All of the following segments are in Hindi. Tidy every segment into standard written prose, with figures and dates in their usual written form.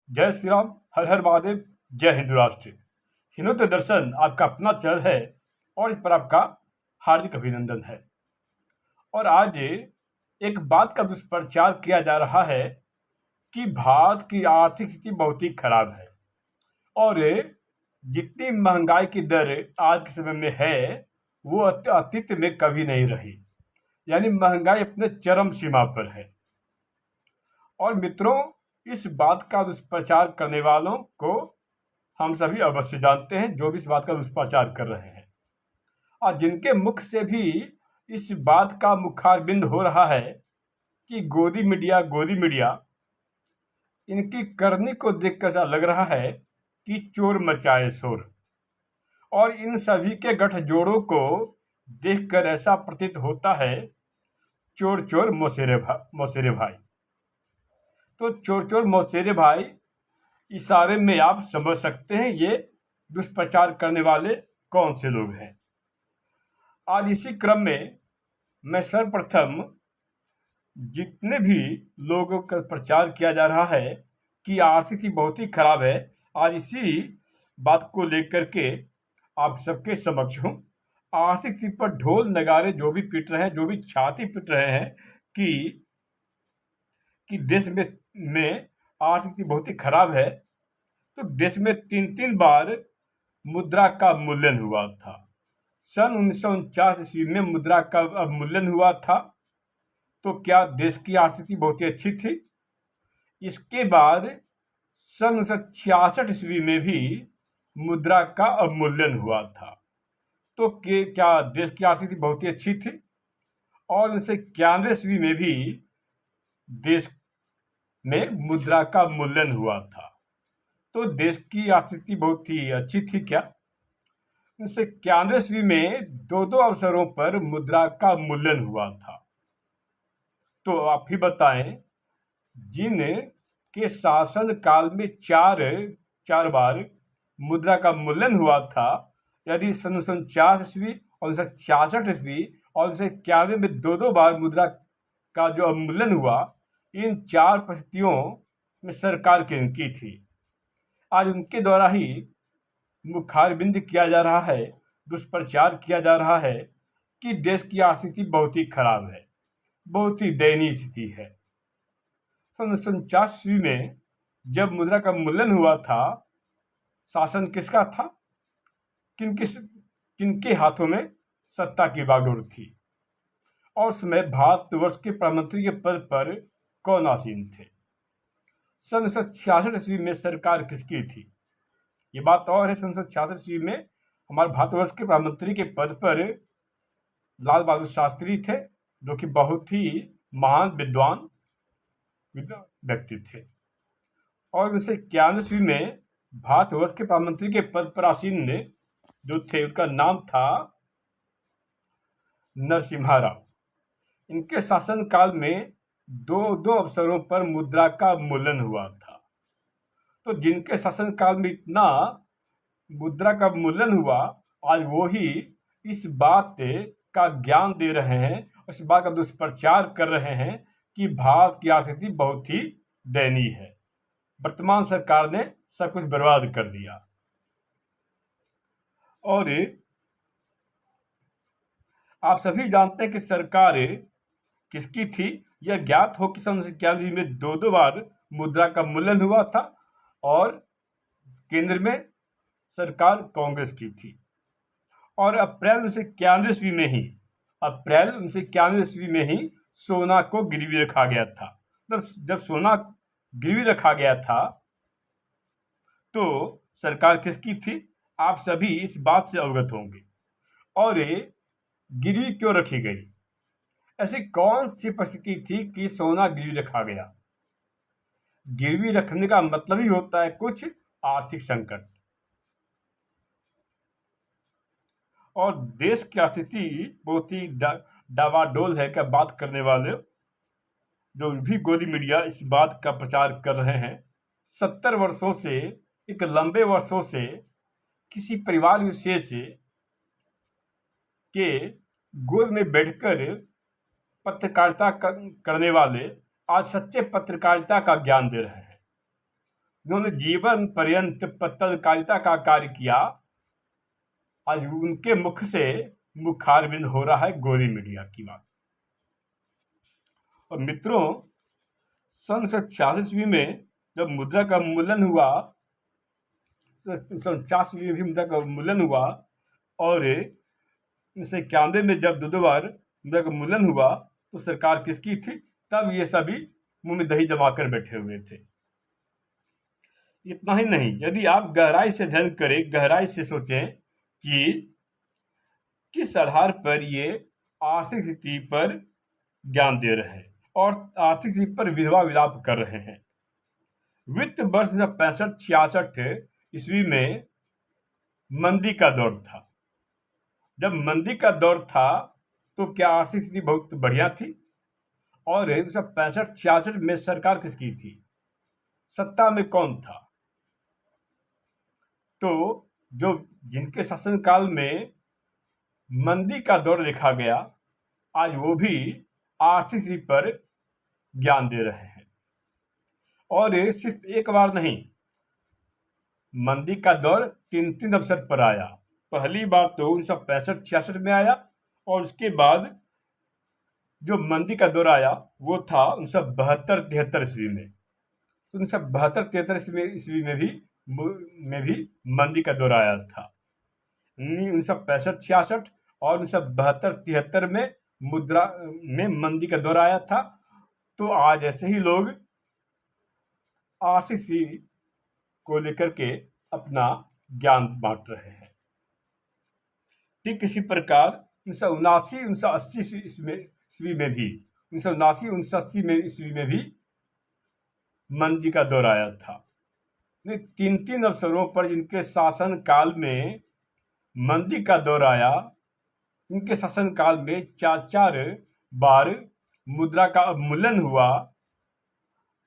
जय श्री राम, हर हर महादेव, जय हिंदू राष्ट्र। हिंदुत्व दर्शन आपका अपना चैनल है और इस पर आपका हार्दिक अभिनंदन है। और आज एक बात का दुष्प्रचार किया जा रहा है कि भारत की आर्थिक स्थिति बहुत ही खराब है और जितनी महंगाई की दर आज के समय में है वो अतीत में कभी नहीं रही। यानी महंगाई अपने चरम सीमा पर है। और मित्रों, इस बात का दुष्प्रचार करने वालों को हम सभी अवश्य जानते हैं, जो भी इस बात का दुष्प्रचार कर रहे हैं और जिनके मुख से भी इस बात का मुखारबिंद हो रहा है कि गोदी मीडिया इनकी करनी को देखकर ऐसा लग रहा है कि चोर मचाए शोर। और इन सभी के गठजोड़ों को देखकर ऐसा प्रतीत होता है चोर चोर मौसेरे भाई। तो चोर चोर मौसेरे भाई इशारे में आप समझ सकते हैं ये दुष्प्रचार करने वाले कौन से लोग हैं। आज इसी क्रम में मैं सर्वप्रथम जितने भी लोगों का प्रचार किया जा रहा है कि आर्थिक स्थिति बहुत ही खराब है, आज इसी बात को लेकर के आप सबके समक्ष हूँ। आर्थिक स्थिति पर ढोल नगाड़े जो भी पीट रहे हैं, जो भी छाती पीट रहे हैं कि देश में आर्थिक स्थिति बहुत ही खराब है, तो देश में 3 बार मुद्रा का अवमूल्यन हुआ था। सन 1949 ईस्वी में मुद्रा का अवमूल्यन हुआ था, तो क्या देश की आर्थिक स्थिति बहुत ही अच्छी थी। इसके बाद सन 1966 ईस्वी में भी मुद्रा का अवमूल्यन हुआ था, तो क्या देश की आर्थिक स्थिति बहुत ही अच्छी थी। और 1991 ईस्वी में भी देश में मुद्रा का अवमूल्यन हुआ था, तो देश की आर्थिक स्थिति बहुत ही अच्छी थी क्या। 1991 ईस्वी में दो अवसरों पर मुद्रा का अवमूल्यन हुआ था। तो आप ही बताएं, जिन के शासन काल में चार बार मुद्रा का अवमूल्यन हुआ था, यदि सन 1949 ईस्वी और 1966 ईस्वी और 1991 में दो बार मुद्रा का जो अवमूल्यन हुआ, इन 4 परिस्थितियों में सरकार किनकी थी। आज उनके द्वारा ही मुखारबिंद किया जा रहा है, दुष्प्रचार किया जा रहा है कि देश की आर्थिक स्थिति बहुत ही खराब है, बहुत ही दयनीय स्थिति है। सन 1949 ईस्वी में जब मुद्रा का अवमूल्यन हुआ था, शासन किसका था, किनके हाथों में सत्ता की बागडोर थी, और उसमें भारतवर्ष के प्रधानमंत्री के पद पर कौन आसीन थे। सन 1966 ईस्वी में सरकार किसकी थी। ये बात और है, सन 1966 ईस्वी में हमारे भारतवर्ष के प्रधानमंत्री के पद पर लाल बहादुर शास्त्री थे, जो कि बहुत ही महान विद्वान व्यक्ति थे। और 1991 ईस्वी में भारतवर्ष के प्रधानमंत्री के पद पर आसीन जो थे, उनका नाम था नरसिम्हा राव। इनके शासनकाल में दो अवसरों पर मुद्रा का अवमूल्यन हुआ था। तो जिनके शासनकाल में इतना मुद्रा का अवमूल्यन हुआ, आज वो ही इस बात का ज्ञान दे रहे हैं, इस बात का दुष्प्रचार कर रहे हैं कि भारत की आर्थिक स्थिति बहुत ही दयनीय है, वर्तमान सरकार ने सब कुछ बर्बाद कर दिया। और आप सभी जानते हैं कि सरकार किसकी थी। यह ज्ञात हो कि सन 1991 में दो बार मुद्रा का अवमूल्यन हुआ था और केंद्र में सरकार कांग्रेस की थी। और अप्रैल 1991 ईस्वी में ही सोना को गिरवी रखा गया था। जब सोना गिरवी रखा गया था तो सरकार किसकी थी, आप सभी इस बात से अवगत होंगे। और गिरवी क्यों रखी गई, ऐसी कौन सी परिस्थिति थी कि सोना गिरवी रखा गया। गिरवी रखने का मतलब ही होता है कुछ आर्थिक संकट। और देश की स्थिति बहुत ही डावाडोल है। क्या बात करने वाले जो भी गोदी मीडिया इस बात का प्रचार कर रहे हैं, 70 वर्षों से, एक लंबे वर्षों से किसी परिवार विशेष के गोद में बैठकर पत्रकारिता करने वाले आज सच्चे पत्रकारिता का ज्ञान दे रहे हैं। जिन्होंने जीवन पर्यंत पत्रकारिता का कार्य किया, आज उनके मुख से मुखारबिंद हो रहा है गोदी मीडिया की बात। और मित्रों, सन 1986 में जब मुद्रा का उन्मूलन हुआ, सन 1986 में भी मुद्रा का उन्मूलन हुआ, और 1991 में जब दो बार मुद्रा का उन्मूलन हुआ, तो सरकार किसकी थी? तब ये सभी मुंह में दही जमाकर बैठे हुए थे। इतना ही नहीं, यदि आप गहराई से अध्ययन करें, गहराई से सोचें कि किस आधार पर ये आर्थिक स्थिति पर ज्ञान दे रहे हैं और आर्थिक स्थिति पर विधवा विलाप कर रहे हैं। वित्त वर्ष 65-66 ईस्वी में मंदी का दौर था। जब मंदी का दौर था तो क्या आर्थिक स्थिति बहुत बढ़िया थी? और 1965-66 में सरकार किसकी थी? सत्ता में कौन था? तो जो जिनके शासनकाल में मंदी का दौर देखा गया, आज वो भी आर्थिक स्थिति पर ज्ञान दे रहे हैं। और ये सिर्फ एक बार नहीं, मंदी का दौर 3 अवसर पर आया। पहली बार तो 1965-66 में आया, और उसके बाद जो मंदी का दौर आया वो था 1972-73 ईस्वी में। तो 1972-73 ईस्वी में भी मंदी का दौर आया था। 1965-66 और 1972-73 में मुद्रा में मंदी का दौर आया था। तो आज ऐसे ही लोग आर्थिक स्थिति को लेकर के अपना ज्ञान बांट रहे हैं। ठीक इसी प्रकार 1979-1980 ईस्वी में भी 1979-1980 ईस्वी में भी मंदी का दौर आया था। 3 अवसरों पर जिनके शासन काल में मंदी का दौर आया, इनके शासन काल में 4 बार मुद्रा का अवमूल्यन हुआ।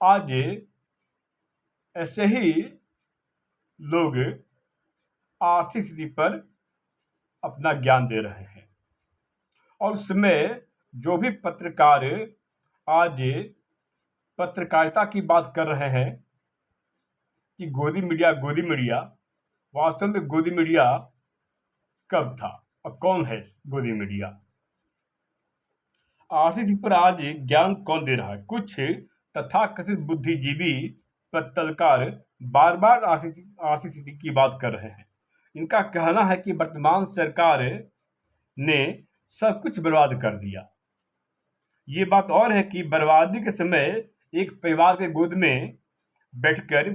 आज ऐसे ही लोग आर्थिक स्थिति पर अपना ज्ञान दे रहे हैं। और उसमें जो भी पत्रकार आज पत्रकारिता की बात कर रहे हैं कि गोदी मीडिया, वास्तव में गोदी मीडिया कब था और कौन है गोदी मीडिया? आर्थिक स्थिति पर आज ज्ञान कौन दे रहा है? कुछ तथाकथित बुद्धिजीवी पत्रकार बार बार आर्थिक स्थिति की बात कर रहे हैं। इनका कहना है कि वर्तमान सरकार ने सब कुछ बर्बाद कर दिया। ये बात और है कि बर्बादी के समय एक परिवार के गोद में बैठकर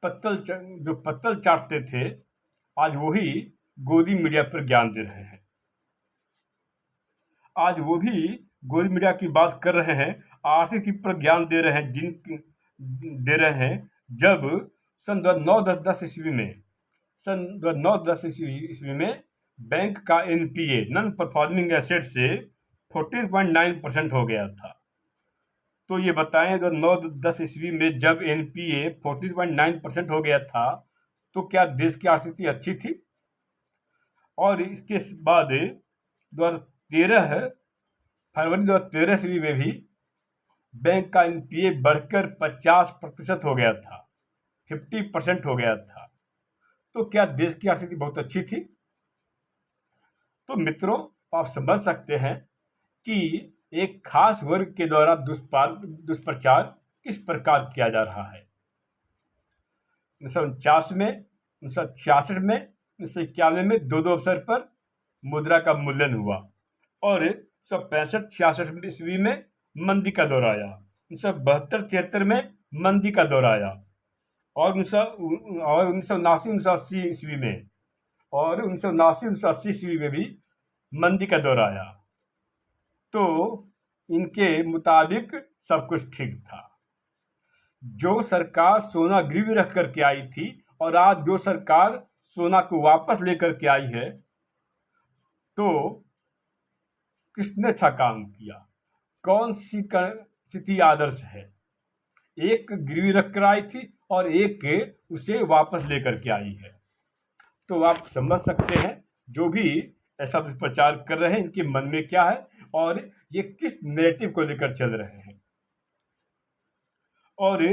पत्तल चाटते थे, आज वही गोदी मीडिया पर ज्ञान दे रहे हैं। आज वो भी गोदी मीडिया की बात कर रहे हैं, आर्थिक स्थिति पर ज्ञान दे रहे हैं, जब सन 2009-10 ईस्वी में बैंक का NPA, नॉन परफॉर्मिंग एसेट से 14.9% हो गया था। तो ये बताएं, 2009-10 ईस्वी में जब NPA 14.9% हो गया था, तो क्या देश की आर्थिक स्थिति अच्छी थी? और इसके बाद फरवरी 2013 ईस्वी में भी बैंक का NPA बढ़कर 50% हो गया था, 50% हो गया था। तो क्या देश की आर्थिक स्थिति बहुत अच्छी थी? तो मित्रों, आप समझ सकते हैं कि एक खास वर्ग के द्वारा दुष्प्रचार किस प्रकार किया जा रहा है। 1949 में, 1966 में, 1991 में दो अवसर पर मुद्रा का मूल्यन हुआ, और 1965-66 ईस्वी में मंदी का दौर आया, 1972-73 में मंदी का दौर आया, और 1979-1980 ईस्वी में, और 1979-1980 ईस्वी में भी मंदी का दौर आया। तो इनके मुताबिक सब कुछ ठीक था। जो सरकार सोना गिरवी रख करके आई थी, और आज जो सरकार सोना को वापस लेकर के आई है, तो किसने अच्छा काम किया? कौन सी स्थिति आदर्श है? एक गिरवी रख कर आई थी और एक उसे वापस लेकर के आई है। तो आप समझ सकते हैं जो भी ऐसा प्रचार कर रहे हैं, इनके मन में क्या है और ये किस नैरेटिव को लेकर चल रहे हैं। और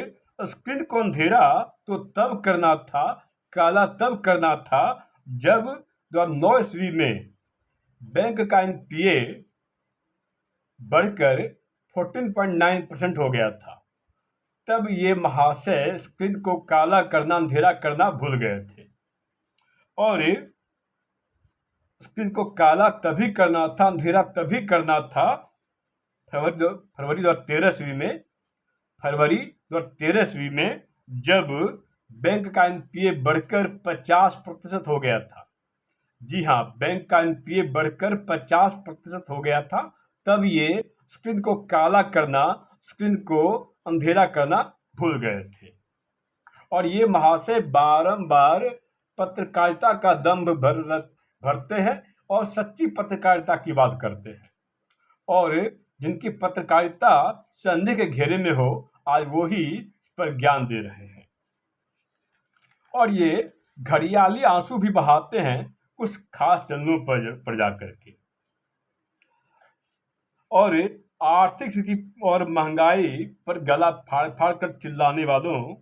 स्क्रीन को अंधेरा तो तब करना था, काला तब करना था जब 2009 ईस्वी में बैंक का एनपीए बढ़कर 14.9% हो गया था। तब ये महाशय स्क्रीन को काला करना, अंधेरा करना भूल गए थे और स्क्रीन को काला तभी करना था, अंधेरा तभी करना था फरवरी 2013 ईस्वी में जब बैंक का एनपीए बढ़कर 50% हो गया था। जी हाँ, बैंक का एनपीए बढ़कर 50% हो गया था। तब ये स्क्रीन को काला करना, स्क्रीन को अंधेरा करना भूल गए थे और ये महाशय बारंबार पत्रकारिता का दम्भ भरते हैं और सच्ची पत्रकारिता की बात करते हैं और जिनकी पत्रकारिता संदेह के घेरे में हो, आज वो ही इस पर ज्ञान दे रहे हैं और ये घड़ियाली आंसू भी बहाते हैं कुछ खास चंदों पर जाकर के। और आर्थिक स्थिति और महंगाई पर गला फाड़ फाड़ कर चिल्लाने वालों,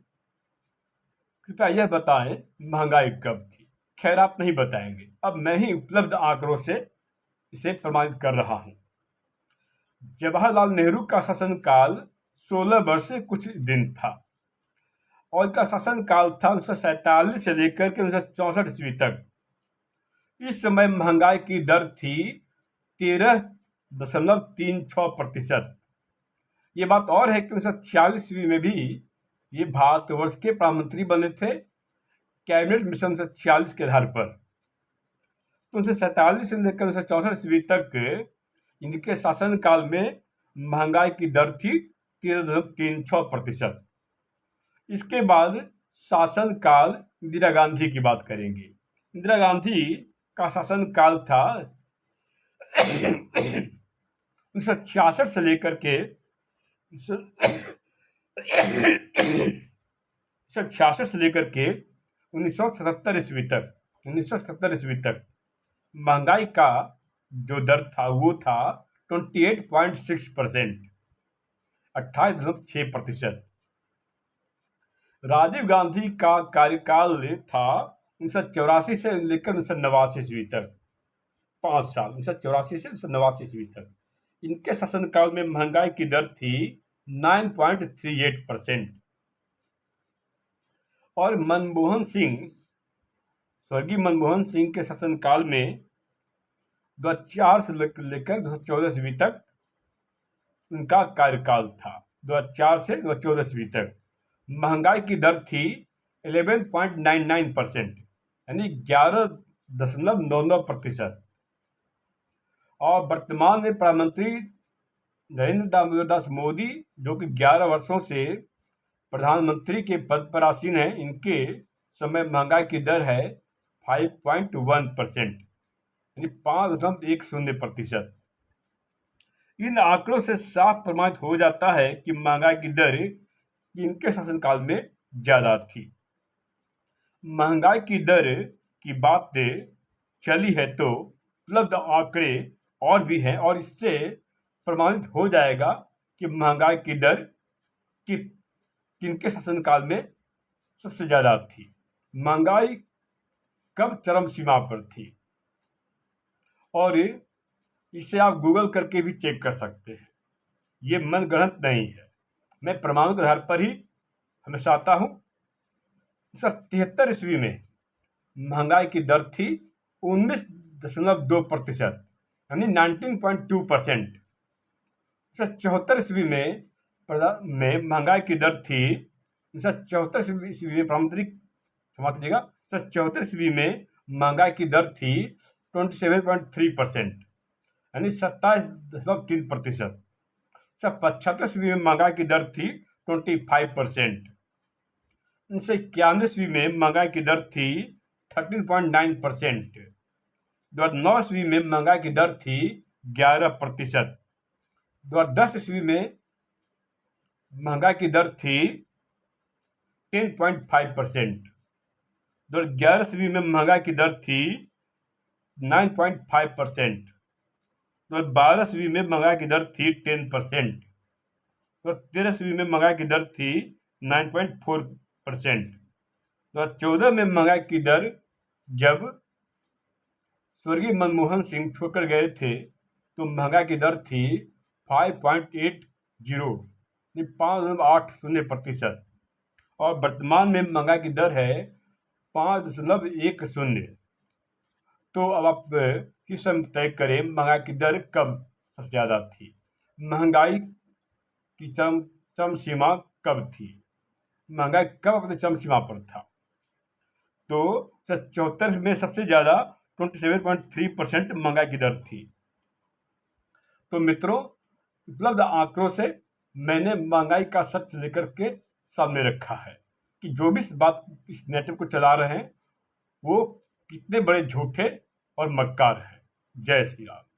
कृपया यह बताएं महंगाई कब थी। खैर, आप नहीं बताएंगे, अब मैं ही उपलब्ध आंकड़ों से इसे प्रमाणित कर रहा हूं। जवाहरलाल नेहरू का शासनकाल 16 वर्ष से कुछ दिन था और इनका शासनकाल था 1947 से लेकर के 1964 ईस्वी तक। इस समय महंगाई की दर थी 13.36%। ये बात और है कि 1946 ईस्वी में भी ये भारतवर्ष के प्रधानमंत्री बने थे कैबिनेट मिशन 1946 के आधार पर। तो 1947 से लेकर 1964 ईस्वी तक इनके शासनकाल में महंगाई की दर थी 13.36%। इसके बाद शासनकाल इंदिरा गांधी की बात करेंगे। इंदिरा गांधी का शासनकाल था 1966 से लेकर के 1966 से लेकर के 1977 ईस्वी तक महंगाई का जो दर था वो था 28.6%, 28.6%। राजीव गांधी का कार्यकाल था 1984 से लेकर 1989 ईस्वी तक, 5 साल, 1984 से 1989 ईस्वी तक। इनके शासनकाल में महंगाई की दर थी 9.38%। और स्वर्गीय मनमोहन सिंह के शासनकाल में 2004 से लेकर 2014 ईस्वी तक उनका कार्यकाल था। 2004 से 2014 ईस्वी तक महंगाई की दर थी 11.99%, यानी 11.99%। और वर्तमान में प्रधानमंत्री नरेंद्र दामोदर दास मोदी, जो कि 11 वर्षों से प्रधानमंत्री के पद पर आसीन है, इनके समय महंगाई की दर है 5.1%, यानी 5.10%। इन आंकड़ों से साफ प्रमाणित हो जाता है कि महंगाई की दर इनके शासनकाल में ज्यादा थी। महंगाई की दर की बातें चली है तो उपलब्ध आंकड़े और भी हैं और इससे प्रमाणित हो जाएगा कि महंगाई की दर किनके शासनकाल में सबसे ज्यादा थी, महंगाई कब चरम सीमा पर थी। और इसे आप गूगल करके भी चेक कर सकते हैं, ये मनगढ़ंत नहीं है, मैं प्रमाणों के आधार पर ही हमेशा आता हूँ। 1973 ईस्वी में महंगाई की दर थी 19.2%, यानी 19.2%। 1974 ईस्वी में महंगाई की दर थी 1974 ईस्वी में प्रधानमंत्री, क्षमा कीजिएगा, 1974 ईस्वी में महंगाई की दर थी 27.3%, यानी 27.3%। 1975 ईस्वी में महंगाई की दर थी 25%। 1991 ईस्वी में महंगाई की दर थी 13.9%। 2009 ईस्वी में महंगाई की दर थी 11%। 2010 ईस्वी में महंगाई की दर थी 10.5%। 2011 ईस्वी में महंगाई की दर थी 9.5%। 2012 ईस्वी में महंगाई की दर थी 10%। तो 2013 में महंगाई की दर थी 9.4%। 2014 में महंगाई की दर जब स्वर्गीय मनमोहन सिंह छोड़कर गए थे तो महंगाई की दर थी 5.80 5.80%। और वर्तमान में महंगाई की दर है 5.10। तो अब आप किस समय तय करें महंगाई की दर कब सबसे ज़्यादा थी, महंगाई की चरम सीमा कब थी, महंगाई कब अपने चरम सीमा पर था। तो 74 में सबसे ज़्यादा 27.3% महंगाई की दर थी। तो मित्रों, उपलब्ध आंकड़ों से मैंने महंगाई का सच लेकर के सामने रखा है कि जो भी इस नेटवर्क को चला रहे हैं वो कितने बड़े झूठे और मक्कार हैं। जय श्री राम।